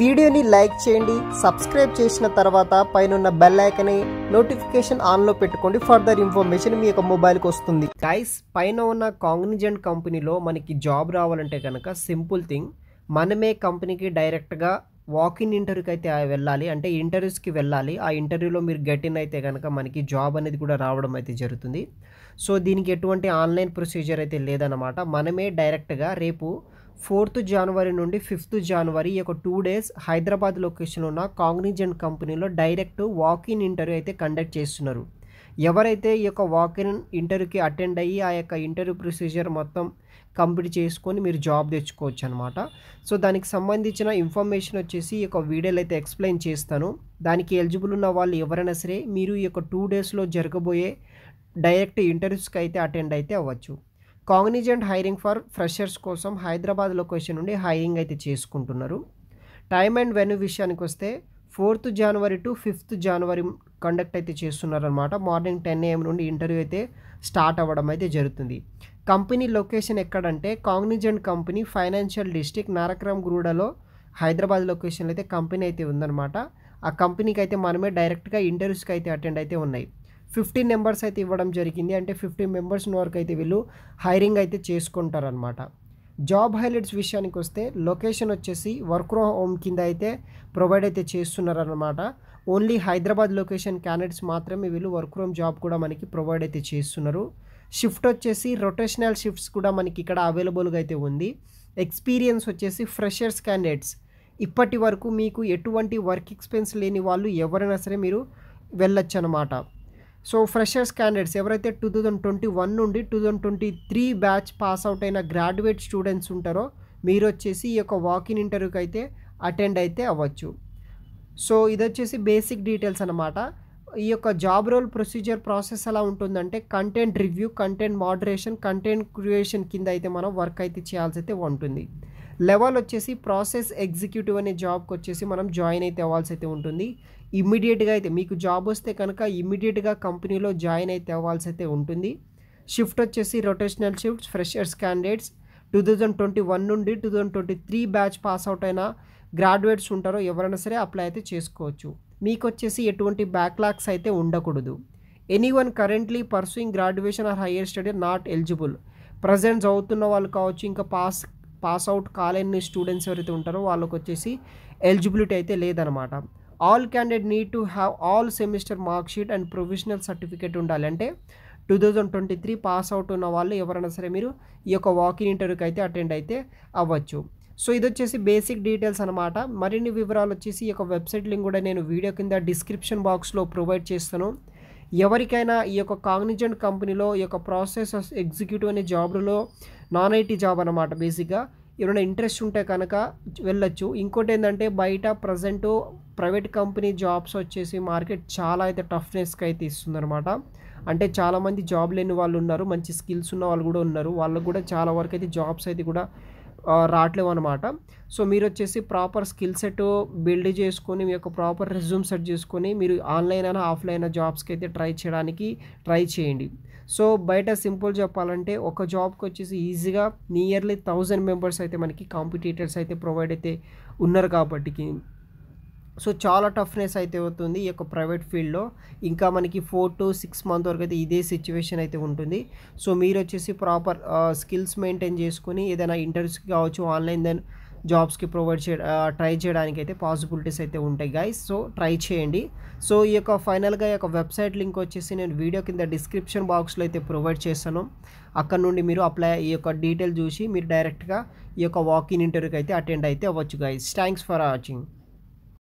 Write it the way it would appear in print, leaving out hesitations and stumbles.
వీడియోని లైక్ చేయండి, సబ్స్క్రైబ్ చేసిన తర్వాత పైన బెల్ ఐకాన్ని నోటిఫికేషన్ ఆన్లో పెట్టుకోండి. ఫర్దర్ ఇన్ఫర్మేషన్ మీ యొక్క మొబైల్కి వస్తుంది. గైస్, పైన ఉన్న కాగ్నిజెంట్ కంపెనీలో మనకి జాబ్ రావాలంటే కనుక సింపుల్ థింగ్, మనమే కంపెనీకి డైరెక్ట్గా వాకిన్ ఇంటర్వ్యూకి అయితే వెళ్ళాలి. అంటే ఇంటర్వ్యూస్కి వెళ్ళాలి. ఆ ఇంటర్వ్యూలో మీరు గెట్ ఇన్ అయితే కనుక మనకి జాబ్ అనేది కూడా రావడం అయితే జరుగుతుంది. సో దీనికి ఎటువంటి ఆన్లైన్ ప్రొసీజర్ అయితే లేదన్నమాట. మనమే డైరెక్ట్గా రేపు 4th జనవరి నుండి 5th జనవరి ఈ యొక్క 2 days హైదరాబాద్ లొకేషన్లో ఉన్న కాగ్నిజెంట్ కంపెనీలో డైరెక్ట్ వాకిన్ ఇంటర్వ్యూ అయితే కండక్ట్ చేస్తున్నారు. ఎవరైతే ఈ యొక్క వాకిన్ ఇంటర్వ్యూకి అటెండ్ అయ్యి ఆ యొక్క ఇంటర్వ్యూ ప్రొసీజర్ మొత్తం కంప్లీట్ చేసుకొని మీరు జాబ్ తెచ్చుకోవచ్చు అనమాట. సో దానికి సంబంధించిన ఇన్ఫర్మేషన్ వచ్చేసి ఈ యొక్క వీడియోలో అయితే ఎక్స్ప్లెయిన్ చేస్తాను. దానికి ఎలిజిబుల్ ఉన్న వాళ్ళు ఎవరైనా సరే మీరు ఈ యొక్క 2 daysలో జరగబోయే డైరెక్ట్ ఇంటర్వ్యూస్కి అయితే అటెండ్ అయితే అవ్వచ్చు. కాగ్నిజెంట్ హైరింగ్ ఫర్ ఫ్రెషర్స్ కోసం హైదరాబాద్ లొకేషన్ నుండి హైరింగ్ అయితే చేసుకుంటున్నారు. టైమ్ అండ్ వెన్యూ విషయానికి వస్తే 4th January to 5th January conduct అయితే చేస్తున్నారనమాట. మార్నింగ్ 10 AM నుండి ఇంటర్వ్యూ అయితే స్టార్ట్ అవ్వడం అయితే జరుగుతుంది. కంపెనీ లొకేషన్ ఎక్కడంటే కాగ్నిజెంట్ కంపెనీ ఫైనాన్షియల్ డిస్ట్రిక్ట్ నారక్రామ్గూడలో హైదరాబాద్ లొకేషన్లో అయితే కంపెనీ అయితే ఉందన్నమాట. ఆ కంపెనీకి అయితే మనమే డైరెక్ట్గా ఇంటర్వ్యూస్కి అయితే అటెండ్ అయితే ఉన్నాయి. 15 members అయితే ఇవ్వడం జరిగింది. అంటే 15 members వరకు అయితే వీళ్ళు హైరింగ్ అయితే చేసుకుంటారనమాట. జాబ్ హైలైట్స్ విషయానికి వస్తే లొకేషన్ వచ్చేసి వర్క్ ఫ్రమ్ హోమ్ కింద అయితే ప్రొవైడ్ అయితే చేస్తున్నారనమాట. ఓన్లీ హైదరాబాద్ లొకేషన్ క్యాండిడేట్స్ మాత్రమే వీళ్ళు వర్క్ ఫ్రమ్ జాబ్ కూడా మనకి ప్రొవైడ్ అయితే చేస్తున్నారు. షిఫ్ట్ వచ్చేసి రొటేషనల్ షిఫ్ట్స్ కూడా మనకి ఇక్కడ అవైలబుల్గా అయితే ఉంది. ఎక్స్పీరియన్స్ వచ్చేసి ఫ్రెషర్స్ క్యాండిడేట్స్, ఇప్పటి వరకు మీకు ఎటువంటి వర్క్ ఎక్స్పీరియన్స్ లేని వాళ్ళు ఎవరైనా సరే మీరు వెళ్ళొచ్చు అనమాట. సో ఫ్రెషర్స్ క్యాండిడేట్స్ ఎవరైతే 2021 నుండి 2023 బ్యాచ్ పాస్ అవుట్ అయిన గ్రాడ్యుయేట్ స్టూడెంట్స్ ఉంటారో మీరు వచ్చేసి ఈ యొక్క వాకిన్ ఇంటర్వ్యూకి అయితే అటెండ్ అయితే అవ్వచ్చు. సో ఇది వచ్చేసి బేసిక్ డీటెయిల్స్ అనమాట. ఈ యొక్క జాబ్ రోల్ ప్రొసీజర్ ప్రాసెస్ ఎలా ఉంటుందంటే content review, content moderation, content creation కింద అయితే మనం వర్క్ అయితే చేయాల్సి అయితే ఉంటుంది. లెవెల్ వచ్చేసి ప్రాసెస్ ఎగ్జిక్యూటివ్ అనే జాబ్కి వచ్చేసి మనం జాయిన్ అయితే అవ్వాల్సి అయితే ఉంటుంది. ఇమ్మీడియట్గా అయితే మీకు జాబ్ వస్తే కనుక ఇమ్మీడియట్గా కంపెనీలో జాయిన్ అయితే అవ్వాల్సి అయితే ఉంటుంది. షిఫ్ట్ వచ్చేసి రొటేషనల్ షిఫ్ట్స్. ఫ్రెషర్స్ క్యాండిడేట్స్ 2021 నుండి 2023 బ్యాచ్ పాస్ అవుట్ అయిన గ్రాడ్యుయేట్స్ ఉంటారో ఎవరైనా సరే అప్లై అయితే చేసుకోవచ్చు. మీకు వచ్చేసి ఎటువంటి బ్యాక్లాగ్స్ అయితే ఉండకూడదు. Anyone currently pursuing graduation are hire study not eligible. Present చదువుతున్న వాళ్ళు కావచ్చు, ఇంకా పాస్ అవుట్ కాలేని స్టూడెంట్స్ ఎవరైతే ఉంటారో వాళ్ళకి వచ్చేసి ఎలిజిబిలిటీ అయితే లేదనమాట. All candidate need to have all semester mark sheet and provisional certificate ఉండాలి. అంటే 2023 పాస్ అవుట్ ఉన్న వాళ్ళు ఎవరైనా సరే మీరు ఈ యొక్క వాకిన్ ఇంటర్వ్యూకి అయితే అటెండ్ అయితే అవ్వచ్చు. సో ఇది వచ్చేసి బేసిక్ డీటెయిల్స్ అనమాట. మరిన్ని వివరాలు వచ్చేసి ఈ యొక్క వెబ్సైట్ లింక్ కూడా నేను వీడియో కింద డిస్క్రిప్షన్ బాక్స్లో ప్రొవైడ్ చేస్తాను. ఎవరికైనా ఈ యొక్క కాగ్నిజెంట్ కంపెనీలో ఈ యొక్క ప్రాసెస్ ఎగ్జిక్యూటివ్ అనే జాబ్లో నాన్ ఐటీ జాబ్ అనమాట. బేసిక్గా ఎవరైనా ఇంట్రెస్ట్ ఉంటే కనుక వెళ్ళొచ్చు. ఇంకోటి ఏంటంటే బయట ప్రజెంట్ ప్రైవేట్ కంపెనీ జాబ్స్ వచ్చేసి మార్కెట్ చాలా అయితే టఫ్నెస్కి అయితే ఇస్తుందన్నమాట. అంటే చాలామంది జాబ్ లేని వాళ్ళు ఉన్నారు, మంచి స్కిల్స్ ఉన్న వాళ్ళు కూడా ఉన్నారు. వాళ్ళకు కూడా చాలా వరకు అయితే జాబ్స్ అయితే కూడా రావట్లేవు అనమాట. సో మీరు వచ్చేసి ప్రాపర్ స్కిల్ సెట్ బిల్డ్ చేసుకొని మీ యొక్క ప్రాపర్ రెజ్యూమ్ సెట్ చేసుకొని మీరు ఆన్లైన్ అయినా ఆఫ్లైన్ జాబ్స్కి అయితే ట్రై చేయండి. సో బయట సింపుల్ చెప్పాలంటే ఒక జాబ్కి వచ్చేసి ఈజీగా నియర్లీ 1000 members అయితే మనకి కాంపిటీటర్స్ అయితే ప్రొవైడ్ అయితే ఉన్నారు కాబట్టి సో చాలా టఫ్నెస్ అయితే అవుతుంది ఈ యొక్క ప్రైవేట్ ఫీల్డ్లో. ఇంకా మనకి 4 to 6 months వరకు అయితే ఇదే సిచ్యువేషన్ అయితే ఉంటుంది. సో మీరు వచ్చేసి ప్రాపర్ స్కిల్స్ మెయింటైన్ చేసుకొని ఏదైనా ఇంటర్వ్యూస్కి కావచ్చు ఆన్లైన్ దెన్ జాబ్స్కి ట్రై చేయడానికి అయితే పాసిబిలిటీస్ అయితే ఉంటాయి గైస్. సో ట్రై చేయండి. సో ఈ యొక్క ఫైనల్గా ఈ యొక్క వెబ్సైట్ లింక్ వచ్చేసి నేను వీడియో కింద డిస్క్రిప్షన్ బాక్స్లో అయితే ప్రొవైడ్ చేస్తాను. అక్కడ నుండి మీరు ఈ యొక్క డీటెయిల్ చూసి మీరు డైరెక్ట్గా ఈ యొక్క వాకిన్ ఇంటర్వ్యూకి అయితే అటెండ్ అయితే అవ్వచ్చు గైస్. Thanks for watching.